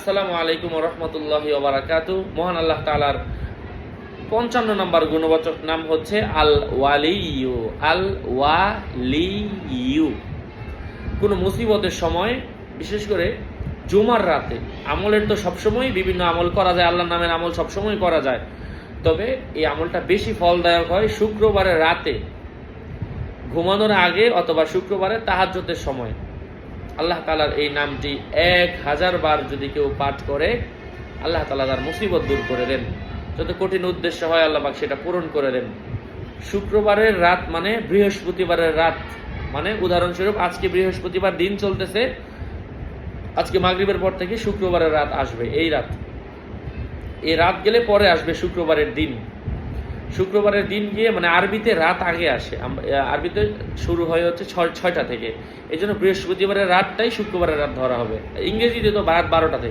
আসসালামু আলাইকুম রহমতুল্লাহি ওয়া বারাকাতু। মহান আল্লাহ তাআলার 55 নম্বর গুণবাচক নাম হচ্ছে আল ওয়ালিয়ু। আল ওয়ালিয়ু। কোনো মুসিবতের সময়, বিশেষ করে জুমার রাতে, আমলের তো সবসময় বিভিন্ন আমল করা যায়, আল্লাহর নামের আমল সবসময় করা যায়, তবে এই আমলটা বেশি ফলদায়ক হয় শুক্রবারের রাতে ঘুমানোর আগে অথবা শুক্রবারের তাহাজ্জুদের সময়। আল্লাহ তাআলার এই নামটি 1000 বার যদি কেউ পাঠ করে, আল্লাহ তাআলা তার মুসিবত দূর করে দেন। যত কঠিন উদ্দেশ্য হয় আল্লাহ পাক সেটা পূরণ করে দেন। শুক্রবারের রাত মানে বৃহস্পতিবারের রাত, মানে উদাহরণস্বরূপ আজকে বৃহস্পতিবার দিন চলতেছে, আজকে মাগরিবের পর থেকে শুক্রবারের রাত আসবে। এই রাত গেলে পরে আসবে শুক্রবারের দিন। শুক্রবারের দিন গিয়ে মানে আরবিতে রাত আগে আসে, আরবিতে শুরু হয় হচ্ছে 6টা থেকে, এই জন্য বৃহস্পতিবারের রাতটাই শুক্রবারের রাত ধরা হবে। ইংরেজিতে তো রাত 12টা থেকে।